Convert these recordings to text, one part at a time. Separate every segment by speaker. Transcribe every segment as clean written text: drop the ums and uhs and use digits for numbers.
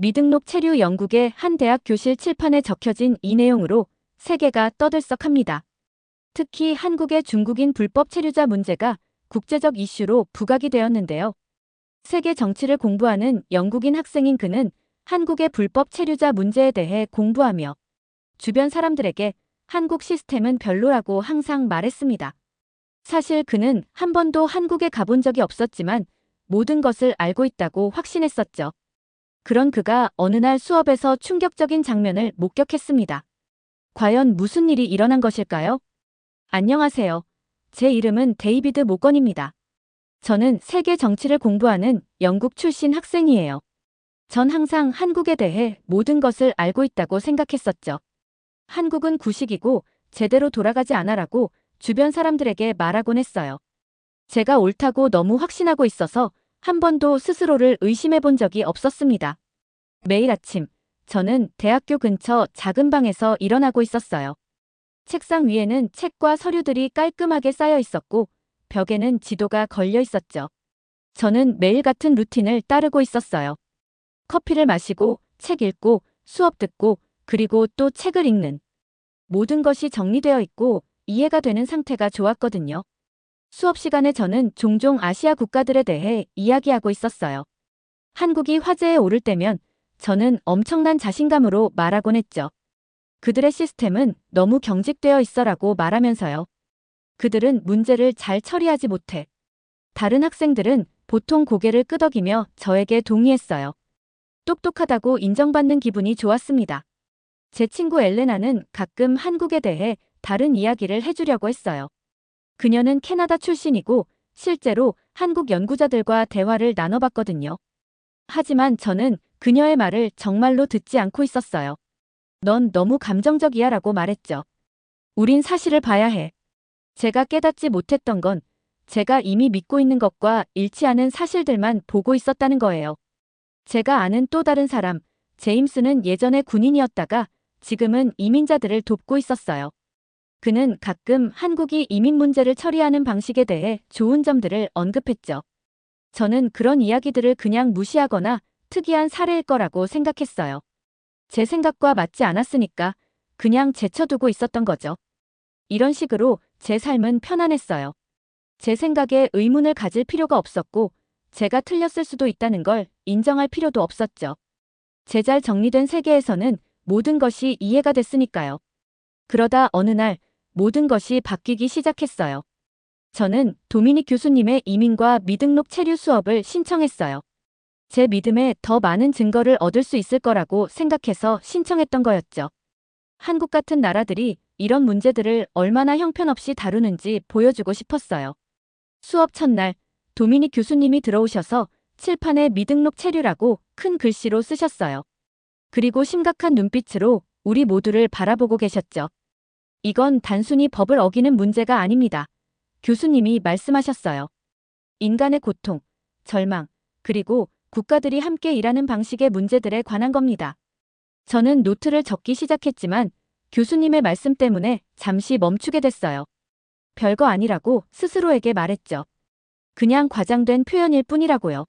Speaker 1: 미등록 체류 영국의 한 대학 교실 칠판에 적혀진 이 내용으로 세계가 떠들썩합니다. 특히 한국의 중국인 불법 체류자 문제가 국제적 이슈로 부각이 되었는데요. 세계 정치를 공부하는 영국인 학생인 그는 한국의 불법 체류자 문제에 대해 공부하며 주변 사람들에게 한국 시스템은 별로라고 항상 말했습니다. 사실 그는 한 번도 한국에 가본 적이 없었지만 모든 것을 알고 있다고 확신했었죠. 그런 그가 어느 날 수업에서 충격적인 장면을 목격했습니다. 과연 무슨 일이 일어난 것일까요? 안녕하세요. 제 이름은 데이비드 모건입니다. 저는 세계 정치를 공부하는 영국 출신 학생이에요. 전 항상 한국에 대해 모든 것을 알고 있다고 생각했었죠. 한국은 구식이고 제대로 돌아가지 않아라고 주변 사람들에게 말하곤 했어요. 제가 옳다고 너무 확신하고 있어서 한 번도 스스로를 의심해 본 적이 없었습니다. 매일 아침, 저는 대학교 근처 작은 방에서 일어나고 있었어요. 책상 위에는 책과 서류들이 깔끔하게 쌓여 있었고, 벽에는 지도가 걸려 있었죠. 저는 매일 같은 루틴을 따르고 있었어요. 커피를 마시고, 책 읽고, 수업 듣고, 그리고 또 책을 읽는. 모든 것이 정리되어 있고 이해가 되는 상태가 좋았거든요. 수업 시간에 저는 종종 아시아 국가들에 대해 이야기하고 있었어요. 한국이 화제에 오를 때면 저는 엄청난 자신감으로 말하곤 했죠. 그들의 시스템은 너무 경직되어 있어라고 말하면서요. 그들은 문제를 잘 처리하지 못해. 다른 학생들은 보통 고개를 끄덕이며 저에게 동의했어요. 똑똑하다고 인정받는 기분이 좋았습니다. 제 친구 엘레나는 가끔 한국에 대해 다른 이야기를 해주려고 했어요. 그녀는 캐나다 출신이고 실제로 한국 연구자들과 대화를 나눠봤거든요. 하지만 저는 그녀의 말을 정말로 듣지 않고 있었어요. 넌 너무 감정적이야 라고 말했죠. 우린 사실을 봐야 해. 제가 깨닫지 못했던 건 제가 이미 믿고 있는 것과 일치하는 사실들만 보고 있었다는 거예요. 제가 아는 또 다른 사람, 제임스는 예전에 군인이었다가 지금은 이민자들을 돕고 있었어요. 그는 가끔 한국이 이민 문제를 처리하는 방식에 대해 좋은 점들을 언급했죠. 저는 그런 이야기들을 그냥 무시하거나 특이한 사례일 거라고 생각했어요. 제 생각과 맞지 않았으니까 그냥 제쳐두고 있었던 거죠. 이런 식으로 제 삶은 편안했어요. 제 생각에 의문을 가질 필요가 없었고 제가 틀렸을 수도 있다는 걸 인정할 필요도 없었죠. 제 잘 정리된 세계에서는 모든 것이 이해가 됐으니까요. 그러다 어느 날 모든 것이 바뀌기 시작했어요. 저는 도미닉 교수님의 이민과 미등록 체류 수업을 신청했어요. 제 믿음에 더 많은 증거를 얻을 수 있을 거라고 생각해서 신청했던 거였죠. 한국 같은 나라들이 이런 문제들을 얼마나 형편없이 다루는지 보여주고 싶었어요. 수업 첫날, 도미닉 교수님이 들어오셔서 칠판에 미등록 체류라고 큰 글씨로 쓰셨어요. 그리고 심각한 눈빛으로 우리 모두를 바라보고 계셨죠. 이건 단순히 법을 어기는 문제가 아닙니다. 교수님이 말씀하셨어요. 인간의 고통, 절망, 그리고 국가들이 함께 일하는 방식의 문제들에 관한 겁니다. 저는 노트를 적기 시작했지만 교수님의 말씀 때문에 잠시 멈추게 됐어요. 별거 아니라고 스스로에게 말했죠. 그냥 과장된 표현일 뿐이라고요.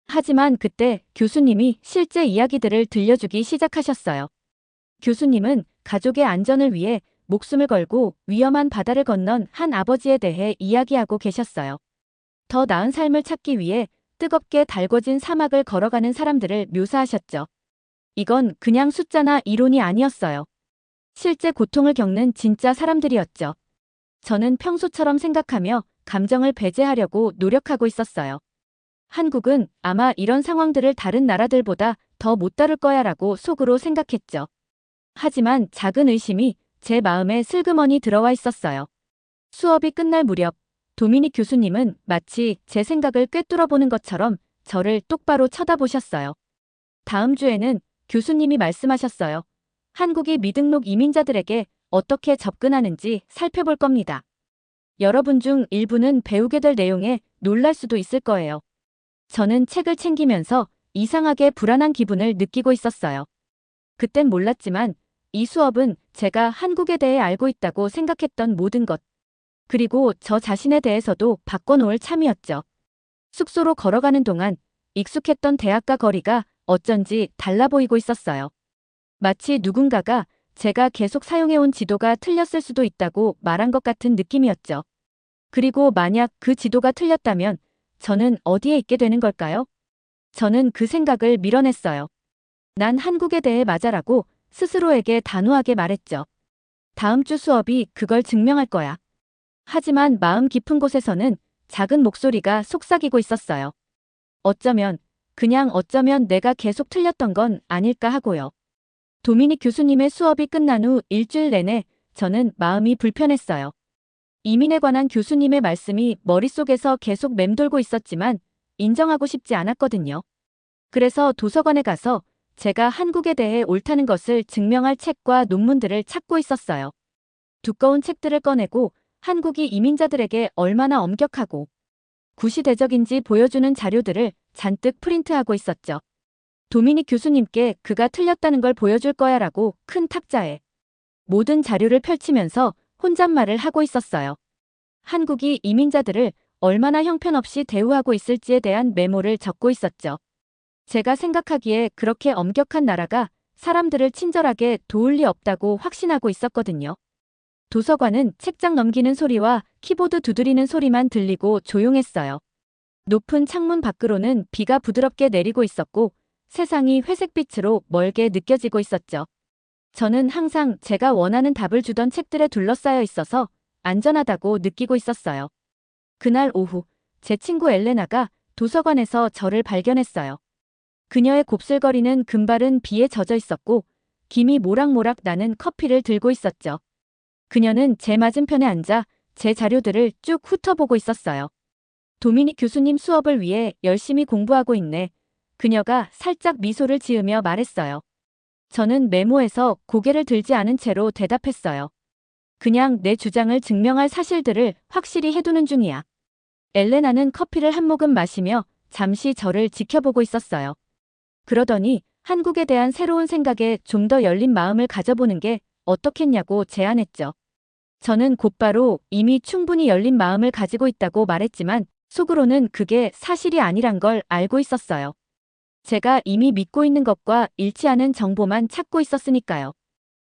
Speaker 1: 하지만 그때 교수님이 실제 이야기들을 들려주기 시작하셨어요. 교수님은 가족의 안전을 위해 목숨을 걸고 위험한 바다를 건넌 한 아버지에 대해 이야기하고 계셨어요. 더 나은 삶을 찾기 위해 뜨겁게 달궈진 사막을 걸어가는 사람들을 묘사하셨죠. 이건 그냥 숫자나 이론이 아니었어요. 실제 고통을 겪는 진짜 사람들이었죠. 저는 평소처럼 생각하며 감정을 배제하려고 노력하고 있었어요. 한국은 아마 이런 상황들을 다른 나라들보다 더 못 다룰 거야 라고 속으로 생각했죠. 하지만 작은 의심이 제 마음에 슬그머니 들어와 있었어요. 수업이 끝날 무렵 도미닉 교수님은 마치 제 생각을 꿰뚫어보는 것처럼 저를 똑바로 쳐다보셨어요. 다음 주에는 교수님이 말씀하셨어요. 한국이 미등록 이민자들에게 어떻게 접근하는지 살펴볼 겁니다. 여러분 중 일부는 배우게 될 내용에 놀랄 수도 있을 거예요. 저는 책을 챙기면서 이상하게 불안한 기분을 느끼고 있었어요. 그땐 몰랐지만 이 수업은 제가 한국에 대해 알고 있다고 생각했던 모든 것, 그리고 저 자신에 대해서도 바꿔놓을 참이었죠. 숙소로 걸어가는 동안 익숙했던 대학가 거리가 어쩐지 달라 보이고 있었어요. 마치 누군가가 제가 계속 사용해온 지도가 틀렸을 수도 있다고 말한 것 같은 느낌이었죠. 그리고 만약 그 지도가 틀렸다면 저는 어디에 있게 되는 걸까요? 저는 그 생각을 밀어냈어요. 난 한국에 대해 맞아라고 스스로에게 단호하게 말했죠. 다음 주 수업이 그걸 증명할 거야. 하지만 마음 깊은 곳에서는 작은 목소리가 속삭이고 있었어요. 그냥 어쩌면 내가 계속 틀렸던 건 아닐까 하고요. 도미닉 교수님의 수업이 끝난 후 일주일 내내 저는 마음이 불편했어요. 이민에 관한 교수님의 말씀이 머릿속에서 계속 맴돌고 있었지만 인정하고 싶지 않았거든요. 그래서 도서관에 가서 제가 한국에 대해 옳다는 것을 증명할 책과 논문들을 찾고 있었어요. 두꺼운 책들을 꺼내고 한국이 이민자들에게 얼마나 엄격하고 구시대적인지 보여주는 자료들을 잔뜩 프린트하고 있었죠. 도미닉 교수님께 그가 틀렸다는 걸 보여줄 거야라고 큰 탁자에 모든 자료를 펼치면서 혼잣말을 하고 있었어요. 한국이 이민자들을 얼마나 형편없이 대우하고 있을지에 대한 메모를 적고 있었죠. 제가 생각하기에 그렇게 엄격한 나라가 사람들을 친절하게 도울 리 없다고 확신하고 있었거든요. 도서관은 책장 넘기는 소리와 키보드 두드리는 소리만 들리고 조용했어요. 높은 창문 밖으로는 비가 부드럽게 내리고 있었고 세상이 회색빛으로 멀게 느껴지고 있었죠. 저는 항상 제가 원하는 답을 주던 책들에 둘러싸여 있어서 안전하다고 느끼고 있었어요. 그날 오후 제 친구 엘레나가 도서관에서 저를 발견했어요. 그녀의 곱슬거리는 금발은 비에 젖어 있었고 김이 모락모락 나는 커피를 들고 있었죠. 그녀는 제 맞은편에 앉아 제 자료들을 쭉 훑어보고 있었어요. 도미닉 교수님 수업을 위해 열심히 공부하고 있네. 그녀가 살짝 미소를 지으며 말했어요. 저는 메모에서 고개를 들지 않은 채로 대답했어요. 그냥 내 주장을 증명할 사실들을 확실히 해두는 중이야. 엘레나는 커피를 한 모금 마시며 잠시 저를 지켜보고 있었어요. 그러더니 한국에 대한 새로운 생각에 좀 더 열린 마음을 가져보는 게 어떻겠냐고 제안했죠. 저는 곧바로 이미 충분히 열린 마음을 가지고 있다고 말했지만 속으로는 그게 사실이 아니란 걸 알고 있었어요. 제가 이미 믿고 있는 것과 일치하는 정보만 찾고 있었으니까요.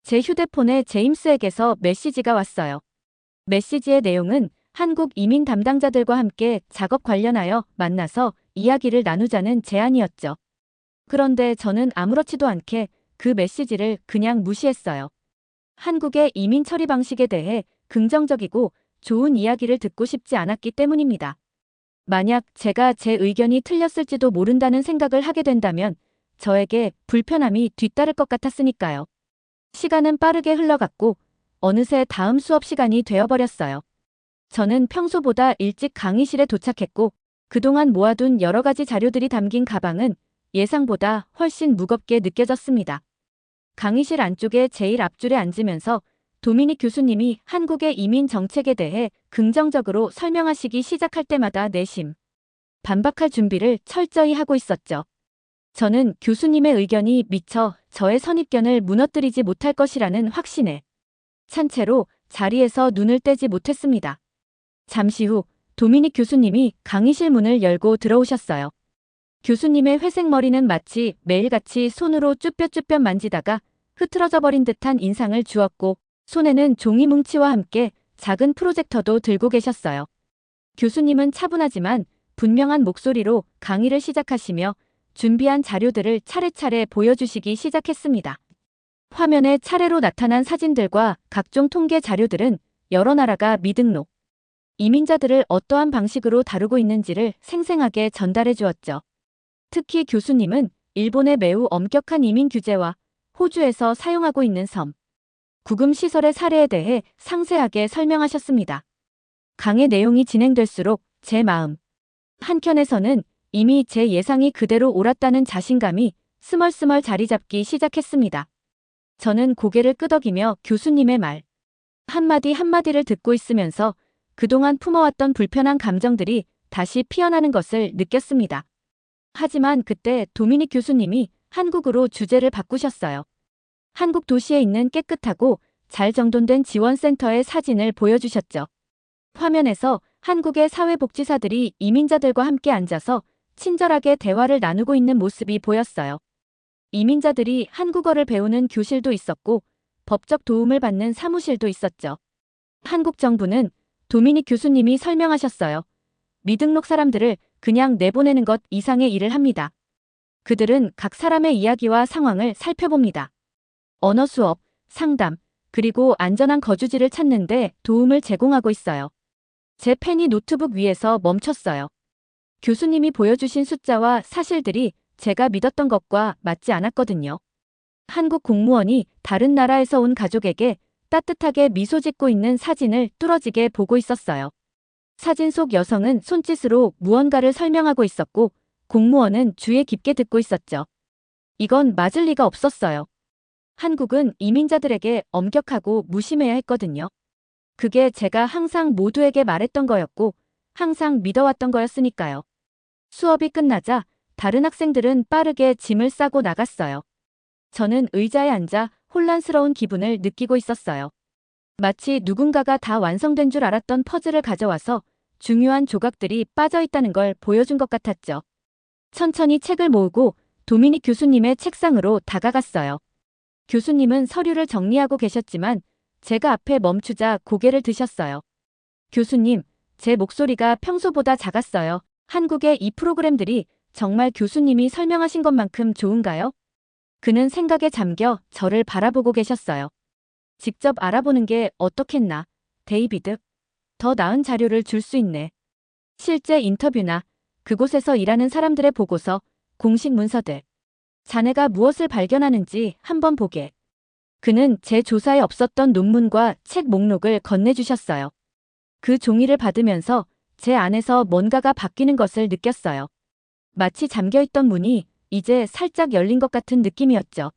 Speaker 1: 제 휴대폰에 제임스에게서 메시지가 왔어요. 메시지의 내용은 한국 이민 담당자들과 함께 작업 관련하여 만나서 이야기를 나누자는 제안이었죠. 그런데 저는 아무렇지도 않게 그 메시지를 그냥 무시했어요. 한국의 이민 처리 방식에 대해 긍정적이고 좋은 이야기를 듣고 싶지 않았기 때문입니다. 만약 제가 제 의견이 틀렸을지도 모른다는 생각을 하게 된다면 저에게 불편함이 뒤따를 것 같았으니까요. 시간은 빠르게 흘러갔고 어느새 다음 수업 시간이 되어버렸어요. 저는 평소보다 일찍 강의실에 도착했고 그동안 모아둔 여러 가지 자료들이 담긴 가방은 예상보다 훨씬 무겁게 느껴졌습니다. 강의실 안쪽에 제일 앞줄에 앉으면서 도미닉 교수님이 한국의 이민 정책에 대해 긍정적으로 설명하시기 시작할 때마다 내심 반박할 준비를 철저히 하고 있었죠. 저는 교수님의 의견이 미처 저의 선입견을 무너뜨리지 못할 것이라는 확신에 찬 채로 자리에서 눈을 떼지 못했습니다. 잠시 후 도미닉 교수님이 강의실 문을 열고 들어오셨어요. 교수님의 회색 머리는 마치 매일같이 손으로 쭈뼛쭈뼛 만지다가 흐트러져 버린 듯한 인상을 주었고 손에는 종이 뭉치와 함께 작은 프로젝터도 들고 계셨어요. 교수님은 차분하지만 분명한 목소리로 강의를 시작하시며 준비한 자료들을 차례차례 보여주시기 시작했습니다. 화면에 차례로 나타난 사진들과 각종 통계 자료들은 여러 나라가 미등록 이민자들을 어떠한 방식으로 다루고 있는지를 생생하게 전달해 주었죠. 특히 교수님은 일본의 매우 엄격한 이민 규제와 호주에서 사용하고 있는 구금 시설의 사례에 대해 상세하게 설명하셨습니다. 강의 내용이 진행될수록 제 마음 한켠에서는 이미 제 예상이 그대로 옳았다는 자신감이 스멀스멀 자리 잡기 시작했습니다. 저는 고개를 끄덕이며 교수님의 말 한마디 한마디를 듣고 있으면서 그동안 품어왔던 불편한 감정들이 다시 피어나는 것을 느꼈습니다. 하지만 그때 도미닉 교수님이 한국으로 주제를 바꾸셨어요. 한국 도시에 있는 깨끗하고 잘 정돈된 지원센터의 사진을 보여주셨죠. 화면에서 한국의 사회복지사들이 이민자들과 함께 앉아서 친절하게 대화를 나누고 있는 모습이 보였어요. 이민자들이 한국어를 배우는 교실도 있었고 법적 도움을 받는 사무실도 있었죠. 한국 정부는 도미닉 교수님이 설명하셨어요. 미등록 사람들을 그냥 내보내는 것 이상의 일을 합니다. 그들은 각 사람의 이야기와 상황을 살펴봅니다. 언어 수업, 상담, 그리고 안전한 거주지를 찾는데 도움을 제공하고 있어요. 제 펜이 노트북 위에서 멈췄어요. 교수님이 보여주신 숫자와 사실들이 제가 믿었던 것과 맞지 않았거든요. 한국 공무원이 다른 나라에서 온 가족에게 따뜻하게 미소 짓고 있는 사진을 뚫어지게 보고 있었어요. 사진 속 여성은 손짓으로 무언가를 설명하고 있었고 공무원은 주의 깊게 듣고 있었죠. 이건 맞을 리가 없었어요. 한국은 이민자들에게 엄격하고 무심해야 했거든요. 그게 제가 항상 모두에게 말했던 거였고 항상 믿어왔던 거였으니까요. 수업이 끝나자 다른 학생들은 빠르게 짐을 싸고 나갔어요. 저는 의자에 앉아 혼란스러운 기분을 느끼고 있었어요. 마치 누군가가 다 완성된 줄 알았던 퍼즐을 가져와서 중요한 조각들이 빠져 있다는 걸 보여준 것 같았죠. 천천히 책을 모으고 도미닉 교수님의 책상으로 다가갔어요. 교수님은 서류를 정리하고 계셨지만 제가 앞에 멈추자 고개를 드셨어요. 교수님, 제 목소리가 평소보다 작았어요. 한국의 이 프로그램들이 정말 교수님이 설명하신 것만큼 좋은가요? 그는 생각에 잠겨 저를 바라보고 계셨어요. 직접 알아보는 게 어떻겠나, 데이비드. 더 나은 자료를 줄 수 있네. 실제 인터뷰나 그곳에서 일하는 사람들의 보고서, 공식 문서들. 자네가 무엇을 발견하는지 한번 보게. 그는 제 조사에 없었던 논문과 책 목록을 건네주셨어요. 그 종이를 받으면서 제 안에서 뭔가가 바뀌는 것을 느꼈어요. 마치 잠겨있던 문이 이제 살짝 열린 것 같은 느낌이었죠.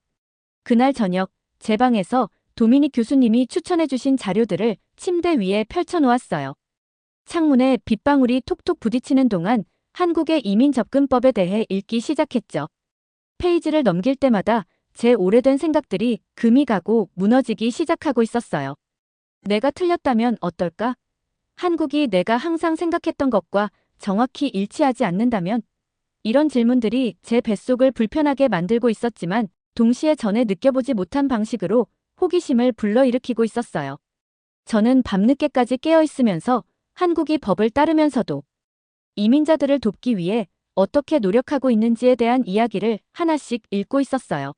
Speaker 1: 그날 저녁 제 방에서 도미닉 교수님이 추천해주신 자료들을 침대 위에 펼쳐놓았어요. 창문에 빗방울이 톡톡 부딪히는 동안 한국의 이민 접근법에 대해 읽기 시작했죠. 페이지를 넘길 때마다 제 오래된 생각들이 금이 가고 무너지기 시작하고 있었어요. 내가 틀렸다면 어떨까? 한국이 내가 항상 생각했던 것과 정확히 일치하지 않는다면? 이런 질문들이 제 뱃속을 불편하게 만들고 있었지만 동시에 전에 느껴보지 못한 방식으로 호기심을 불러일으키고 있었어요. 저는 밤늦게까지 깨어있으면서 한국이 법을 따르면서도 이민자들을 돕기 위해 어떻게 노력하고 있는지에 대한 이야기를 하나씩 읽고 있었어요.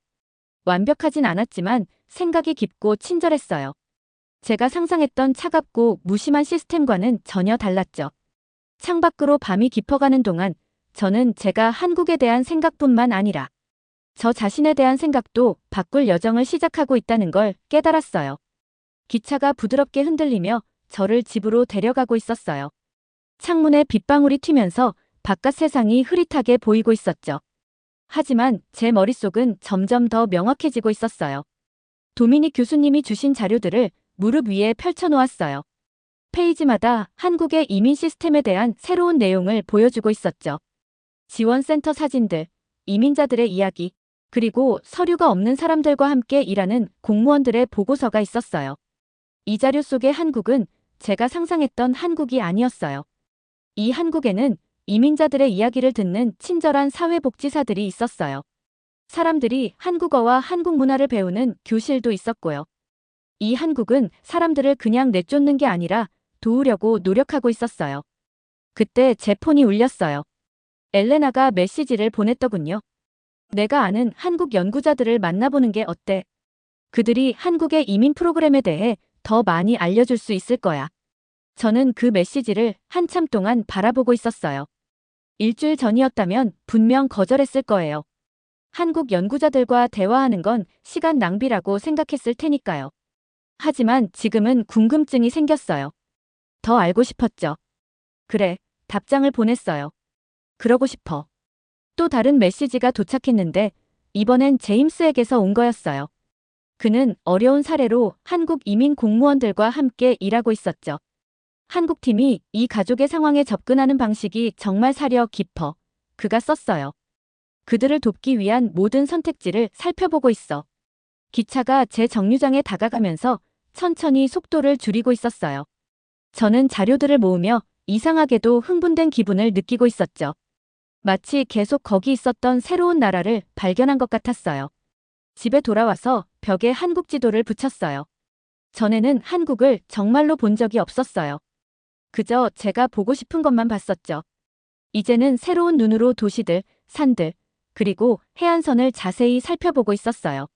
Speaker 1: 완벽하진 않았지만 생각이 깊고 친절했어요. 제가 상상했던 차갑고 무심한 시스템과는 전혀 달랐죠. 창밖으로 밤이 깊어가는 동안 저는 제가 한국에 대한 생각뿐만 아니라 저 자신에 대한 생각도 바꿀 여정을 시작하고 있다는 걸 깨달았어요. 기차가 부드럽게 흔들리며 저를 집으로 데려가고 있었어요. 창문에 빗방울이 튀면서 바깥 세상이 흐릿하게 보이고 있었죠. 하지만 제 머릿속은 점점 더 명확해지고 있었어요. 도미닉 교수님이 주신 자료들을 무릎 위에 펼쳐놓았어요. 페이지마다 한국의 이민 시스템에 대한 새로운 내용을 보여주고 있었죠. 지원센터 사진들, 이민자들의 이야기, 그리고 서류가 없는 사람들과 함께 일하는 공무원들의 보고서가 있었어요. 이 자료 속의 한국은 제가 상상했던 한국이 아니었어요. 이 한국에는 이민자들의 이야기를 듣는 친절한 사회복지사들이 있었어요. 사람들이 한국어와 한국 문화를 배우는 교실도 있었고요. 이 한국은 사람들을 그냥 내쫓는 게 아니라 도우려고 노력하고 있었어요. 그때 제 폰이 울렸어요. 엘레나가 메시지를 보냈더군요. 내가 아는 한국 연구자들을 만나보는 게 어때? 그들이 한국의 이민 프로그램에 대해 더 많이 알려줄 수 있을 거야. 저는 그 메시지를 한참 동안 바라보고 있었어요. 일주일 전이었다면 분명 거절했을 거예요. 한국 연구자들과 대화하는 건 시간 낭비라고 생각했을 테니까요. 하지만 지금은 궁금증이 생겼어요. 더 알고 싶었죠. 그래, 답장을 보냈어요. 그러고 싶어. 또 다른 메시지가 도착했는데 이번엔 제임스에게서 온 거였어요. 그는 어려운 사례로 한국 이민 공무원들과 함께 일하고 있었죠. 한국팀이 이 가족의 상황에 접근하는 방식이 정말 사려 깊어. 그가 썼어요. 그들을 돕기 위한 모든 선택지를 살펴보고 있어. 기차가 제 정류장에 다가가면서 천천히 속도를 줄이고 있었어요. 저는 자료들을 모으며 이상하게도 흥분된 기분을 느끼고 있었죠. 마치 계속 거기 있었던 새로운 나라를 발견한 것 같았어요. 집에 돌아와서 벽에 한국 지도를 붙였어요. 전에는 한국을 정말로 본 적이 없었어요. 그저 제가 보고 싶은 것만 봤었죠. 이제는 새로운 눈으로 도시들, 산들, 그리고 해안선을 자세히 살펴보고 있었어요.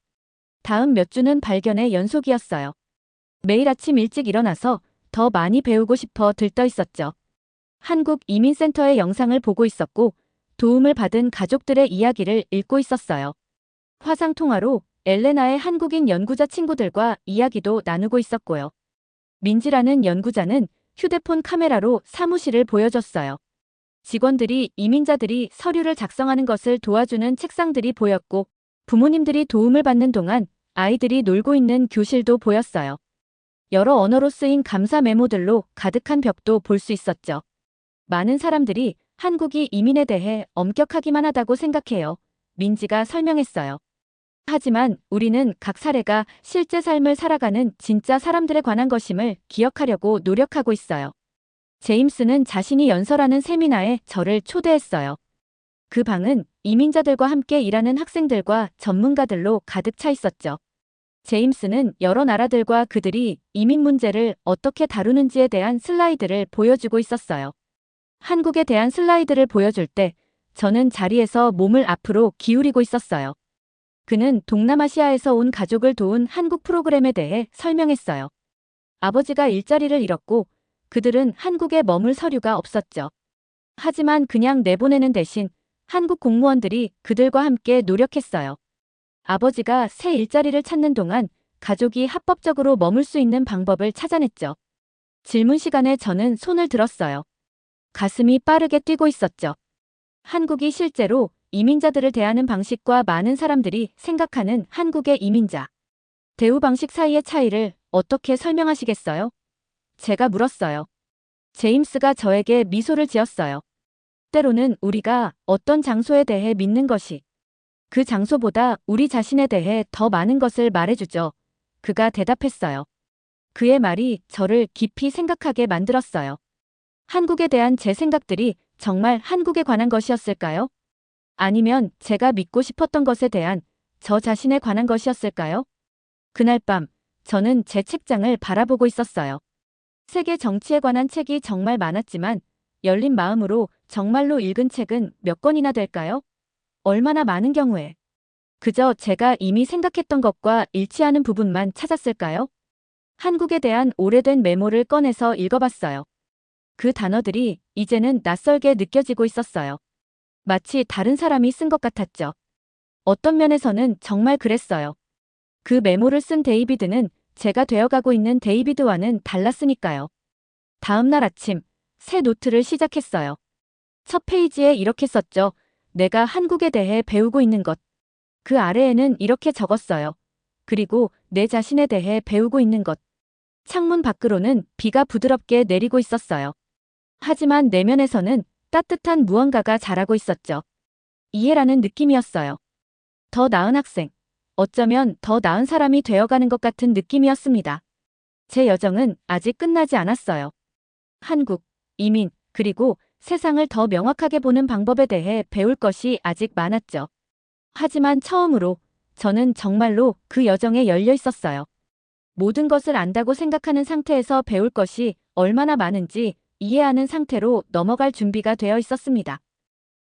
Speaker 1: 다음 몇 주는 발견의 연속이었어요. 매일 아침 일찍 일어나서 더 많이 배우고 싶어 들떠 있었죠. 한국 이민센터의 영상을 보고 있었고 도움을 받은 가족들의 이야기를 읽고 있었어요. 화상통화로 엘레나의 한국인 연구자 친구들과 이야기도 나누고 있었고요. 민지라는 연구자는 휴대폰 카메라로 사무실을 보여줬어요. 직원들이 이민자들이 서류를 작성하는 것을 도와주는 책상들이 보였고 부모님들이 도움을 받는 동안 아이들이 놀고 있는 교실도 보였어요. 여러 언어로 쓰인 감사 메모들로 가득한 벽도 볼 수 있었죠. 많은 사람들이 한국이 이민에 대해 엄격하기만 하다고 생각해요. 민지가 설명했어요. 하지만 우리는 각 사례가 실제 삶을 살아가는 진짜 사람들에 관한 것임을 기억하려고 노력하고 있어요. 제임스는 자신이 연설하는 세미나에 저를 초대했어요. 그 방은 이민자들과 함께 일하는 학생들과 전문가들로 가득 차 있었죠. 제임스는 여러 나라들과 그들이 이민 문제를 어떻게 다루는지에 대한 슬라이드를 보여주고 있었어요. 한국에 대한 슬라이드를 보여줄 때 저는 자리에서 몸을 앞으로 기울이고 있었어요. 그는 동남아시아에서 온 가족을 도운 한국 프로그램에 대해 설명했어요. 아버지가 일자리를 잃었고 그들은 한국에 머물 서류가 없었죠. 하지만 그냥 내보내는 대신 한국 공무원들이 그들과 함께 노력했어요. 아버지가 새 일자리를 찾는 동안 가족이 합법적으로 머물 수 있는 방법을 찾아냈죠. 질문 시간에 저는 손을 들었어요. 가슴이 빠르게 뛰고 있었죠. 한국이 실제로 이민자들을 대하는 방식과 많은 사람들이 생각하는 한국의 이민자 대우 방식 사이의 차이를 어떻게 설명하시겠어요? 제가 물었어요. 제임스가 저에게 미소를 지었어요. 때로는 우리가 어떤 장소에 대해 믿는 것이 그 장소보다 우리 자신에 대해 더 많은 것을 말해주죠. 그가 대답했어요. 그의 말이 저를 깊이 생각하게 만들었어요. 한국에 대한 제 생각들이 정말 한국에 관한 것이었을까요? 아니면 제가 믿고 싶었던 것에 대한 저 자신에 관한 것이었을까요? 그날 밤, 저는 제 책장을 바라보고 있었어요. 세계 정치에 관한 책이 정말 많았지만 열린 마음으로 정말로 읽은 책은 몇 권이나 될까요? 얼마나 많은 경우에 그저 제가 이미 생각했던 것과 일치하는 부분만 찾았을까요? 한국에 대한 오래된 메모를 꺼내서 읽어봤어요. 그 단어들이 이제는 낯설게 느껴지고 있었어요. 마치 다른 사람이 쓴 것 같았죠. 어떤 면에서는 정말 그랬어요. 그 메모를 쓴 데이비드는 제가 되어가고 있는 데이비드와는 달랐으니까요. 다음 날 아침, 새 노트를 시작했어요. 첫 페이지에 이렇게 썼죠. 내가 한국에 대해 배우고 있는 것. 그 아래에는 이렇게 적었어요. 그리고 내 자신에 대해 배우고 있는 것. 창문 밖으로는 비가 부드럽게 내리고 있었어요. 하지만 내면에서는 따뜻한 무언가가 자라고 있었죠. 이해라는 느낌이었어요. 더 나은 학생. 어쩌면 더 나은 사람이 되어가는 것 같은 느낌이었습니다. 제 여정은 아직 끝나지 않았어요. 한국, 이민, 그리고 세상을 더 명확하게 보는 방법에 대해 배울 것이 아직 많았죠. 하지만 처음으로 저는 정말로 그 여정에 열려 있었어요. 모든 것을 안다고 생각하는 상태에서 배울 것이 얼마나 많은지 이해하는 상태로 넘어갈 준비가 되어 있었습니다.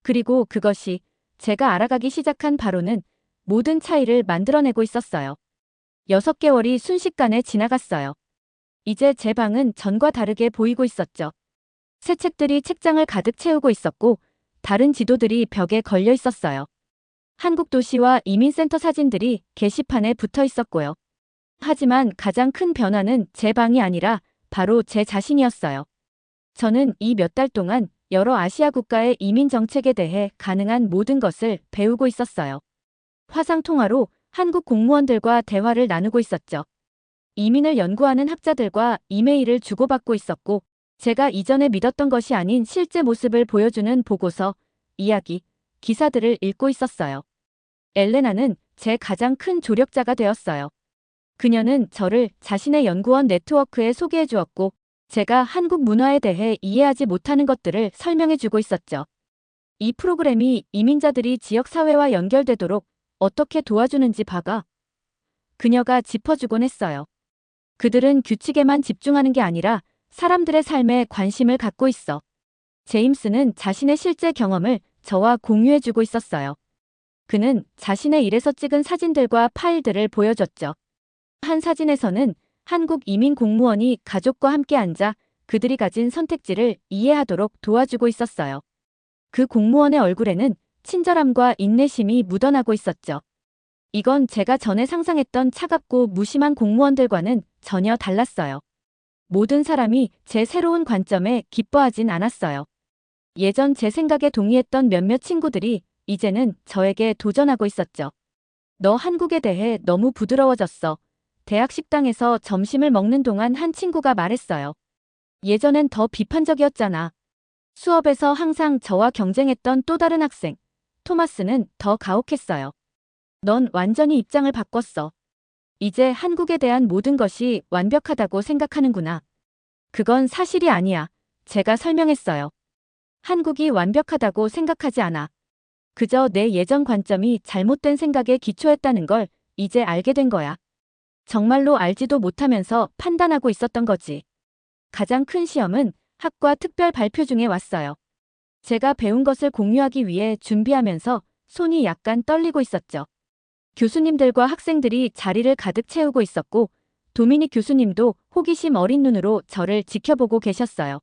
Speaker 1: 그리고 그것이 제가 알아가기 시작한 바로는 모든 차이를 만들어내고 있었어요. 6개월이 순식간에 지나갔어요. 이제 제 방은 전과 다르게 보이고 있었죠. 새 책들이 책장을 가득 채우고 있었고 다른 지도들이 벽에 걸려 있었어요. 한국 도시와 이민센터 사진들이 게시판에 붙어 있었고요. 하지만 가장 큰 변화는 제 방이 아니라 바로 제 자신이었어요. 저는 이 몇 달 동안 여러 아시아 국가의 이민 정책에 대해 가능한 모든 것을 배우고 있었어요. 화상통화로 한국 공무원들과 대화를 나누고 있었죠. 이민을 연구하는 학자들과 이메일을 주고받고 있었고 제가 이전에 믿었던 것이 아닌 실제 모습을 보여주는 보고서, 이야기, 기사들을 읽고 있었어요. 엘레나는 제 가장 큰 조력자가 되었어요. 그녀는 저를 자신의 연구원 네트워크에 소개해 주었고 제가 한국 문화에 대해 이해하지 못하는 것들을 설명해 주고 있었죠. 이 프로그램이 이민자들이 지역사회와 연결되도록 어떻게 도와주는지 봐가. 그녀가 짚어주곤 했어요. 그들은 규칙에만 집중하는 게 아니라 사람들의 삶에 관심을 갖고 있어. 제임스는 자신의 실제 경험을 저와 공유해주고 있었어요. 그는 자신의 일에서 찍은 사진들과 파일들을 보여줬죠. 한 사진에서는 한국 이민 공무원이 가족과 함께 앉아 그들이 가진 선택지를 이해하도록 도와주고 있었어요. 그 공무원의 얼굴에는 친절함과 인내심이 묻어나고 있었죠. 이건 제가 전에 상상했던 차갑고 무심한 공무원들과는 전혀 달랐어요. 모든 사람이 제 새로운 관점에 기뻐하진 않았어요. 예전 제 생각에 동의했던 몇몇 친구들이 이제는 저에게 도전하고 있었죠. 너 한국에 대해 너무 부드러워졌어. 대학 식당에서 점심을 먹는 동안 한 친구가 말했어요. 예전엔 더 비판적이었잖아. 수업에서 항상 저와 경쟁했던 또 다른 학생, 토마스는 더 가혹했어요. 넌 완전히 입장을 바꿨어. 이제 한국에 대한 모든 것이 완벽하다고 생각하는구나. 그건 사실이 아니야. 제가 설명했어요. 한국이 완벽하다고 생각하지 않아. 그저 내 예전 관점이 잘못된 생각에 기초했다는 걸 이제 알게 된 거야. 정말로 알지도 못하면서 판단하고 있었던 거지. 가장 큰 시험은 학과 특별 발표 중에 왔어요. 제가 배운 것을 공유하기 위해 준비하면서 손이 약간 떨리고 있었죠. 교수님들과 학생들이 자리를 가득 채우고 있었고 도미닉 교수님도 호기심 어린 눈으로 저를 지켜보고 계셨어요.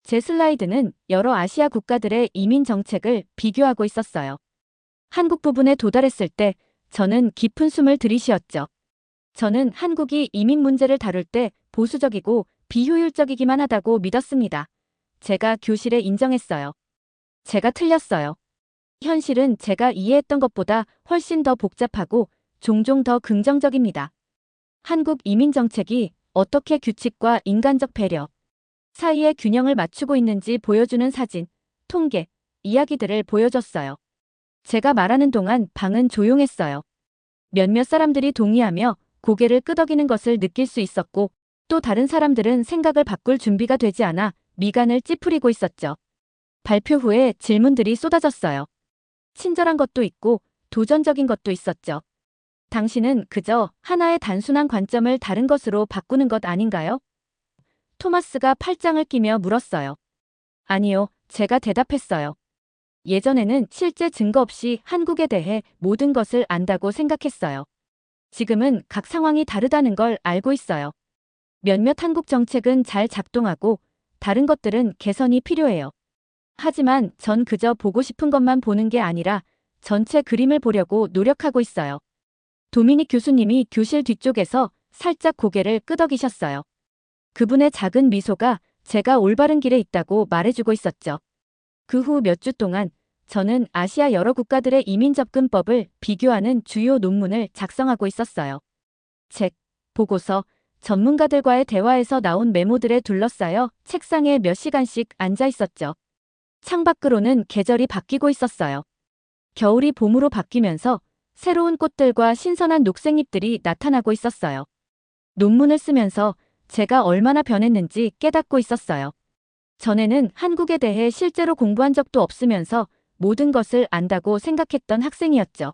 Speaker 1: 제 슬라이드는 여러 아시아 국가들의 이민 정책을 비교하고 있었어요. 한국 부분에 도달했을 때 저는 깊은 숨을 들이쉬었죠. 저는 한국이 이민 문제를 다룰 때 보수적이고 비효율적이기만 하다고 믿었습니다. 제가 교실에 인정했어요. 제가 틀렸어요. 현실은 제가 이해했던 것보다 훨씬 더 복잡하고 종종 더 긍정적입니다. 한국 이민 정책이 어떻게 규칙과 인간적 배려 사이의 균형을 맞추고 있는지 보여주는 사진, 통계, 이야기들을 보여줬어요. 제가 말하는 동안 방은 조용했어요. 몇몇 사람들이 동의하며 고개를 끄덕이는 것을 느낄 수 있었고 또 다른 사람들은 생각을 바꿀 준비가 되지 않아 미간을 찌푸리고 있었죠. 발표 후에 질문들이 쏟아졌어요. 친절한 것도 있고 도전적인 것도 있었죠. 당신은 그저 하나의 단순한 관점을 다른 것으로 바꾸는 것 아닌가요? 토마스가 팔짱을 끼며 물었어요. 아니요, 제가 대답했어요. 예전에는 실제 증거 없이 한국에 대해 모든 것을 안다고 생각했어요. 지금은 각 상황이 다르다는 걸 알고 있어요. 몇몇 한국 정책은 잘 작동하고 다른 것들은 개선이 필요해요. 하지만 전 그저 보고 싶은 것만 보는 게 아니라 전체 그림을 보려고 노력하고 있어요. 도미닉 교수님이 교실 뒤쪽에서 살짝 고개를 끄덕이셨어요. 그분의 작은 미소가 제가 올바른 길에 있다고 말해주고 있었죠. 그 후 몇 주 동안 저는 아시아 여러 국가들의 이민 접근법을 비교하는 주요 논문을 작성하고 있었어요. 책, 보고서, 전문가들과의 대화에서 나온 메모들에 둘러싸여 책상에 몇 시간씩 앉아 있었죠. 창밖으로는 계절이 바뀌고 있었어요. 겨울이 봄으로 바뀌면서 새로운 꽃들과 신선한 녹색잎들이 나타나고 있었어요. 논문을 쓰면서 제가 얼마나 변했는지 깨닫고 있었어요. 전에는 한국에 대해 실제로 공부한 적도 없으면서 모든 것을 안다고 생각했던 학생이었죠.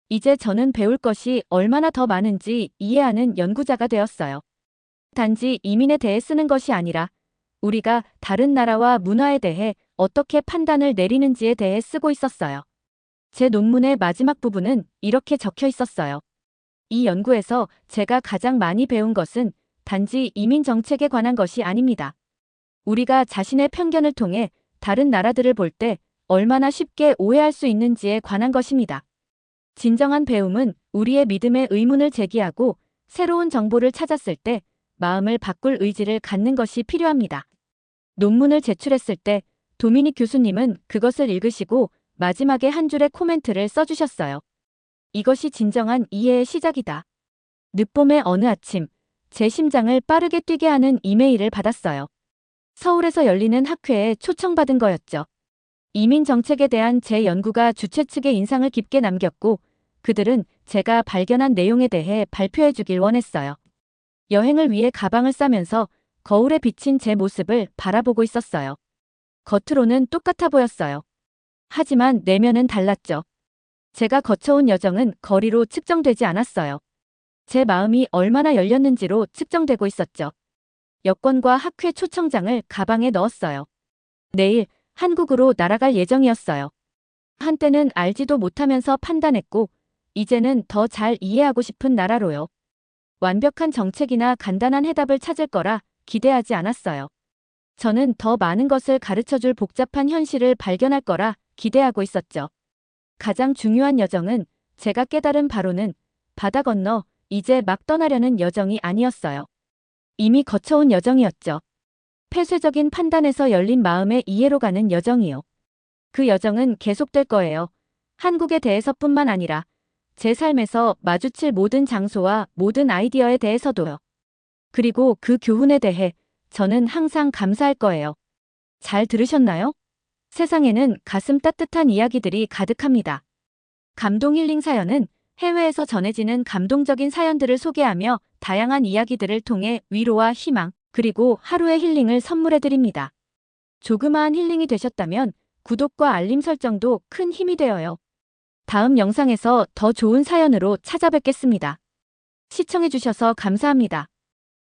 Speaker 1: 이제 저는 배울 것이 얼마나 더 많은지 이해하는 연구자가 되었어요. 단지 이민에 대해 쓰는 것이 아니라 우리가 다른 나라와 문화에 대해 어떻게 판단을 내리는지에 대해 쓰고 있었어요. 제 논문의 마지막 부분은 이렇게 적혀 있었어요. 이 연구에서 제가 가장 많이 배운 것은 단지 이민 정책에 관한 것이 아닙니다. 우리가 자신의 편견을 통해 다른 나라들을 볼 때 얼마나 쉽게 오해할 수 있는지에 관한 것입니다. 진정한 배움은 우리의 믿음에 의문을 제기하고 새로운 정보를 찾았을 때 마음을 바꿀 의지를 갖는 것이 필요합니다. 논문을 제출했을 때 도미닉 교수님은 그것을 읽으시고 마지막에 한 줄의 코멘트를 써주셨어요. 이것이 진정한 이해의 시작이다. 늦봄의 어느 아침, 제 심장을 빠르게 뛰게 하는 이메일을 받았어요. 서울에서 열리는 학회에 초청받은 거였죠. 이민 정책에 대한 제 연구가 주최 측의 인상을 깊게 남겼고 그들은 제가 발견한 내용에 대해 발표해 주길 원했어요. 여행을 위해 가방을 싸면서 거울에 비친 제 모습을 바라보고 있었어요. 겉으로는 똑같아 보였어요. 하지만 내면은 달랐죠. 제가 거쳐온 여정은 거리로 측정되지 않았어요. 제 마음이 얼마나 열렸는지로 측정되고 있었죠. 여권과 학회 초청장을 가방에 넣었어요. 내일 한국으로 날아갈 예정이었어요. 한때는 알지도 못하면서 판단했고, 이제는 더 잘 이해하고 싶은 나라로요. 완벽한 정책이나 간단한 해답을 찾을 거라 기대하지 않았어요. 저는 더 많은 것을 가르쳐줄 복잡한 현실을 발견할 거라 기대하고 있었죠. 가장 중요한 여정은 제가 깨달은 바로는 바다 건너 이제 막 떠나려는 여정이 아니었어요. 이미 거쳐온 여정이었죠. 폐쇄적인 판단에서 열린 마음의 이해로 가는 여정이요. 그 여정은 계속될 거예요. 한국에 대해서뿐만 아니라 제 삶에서 마주칠 모든 장소와 모든 아이디어에 대해서도요. 그리고 그 교훈에 대해 저는 항상 감사할 거예요. 잘 들으셨나요? 세상에는 가슴 따뜻한 이야기들이 가득합니다. 감동 힐링 사연은 해외에서 전해지는 감동적인 사연들을 소개하며 다양한 이야기들을 통해 위로와 희망, 그리고 하루의 힐링을 선물해드립니다. 조그마한 힐링이 되셨다면 구독과 알림 설정도 큰 힘이 되어요. 다음 영상에서 더 좋은 사연으로 찾아뵙겠습니다. 시청해주셔서 감사합니다.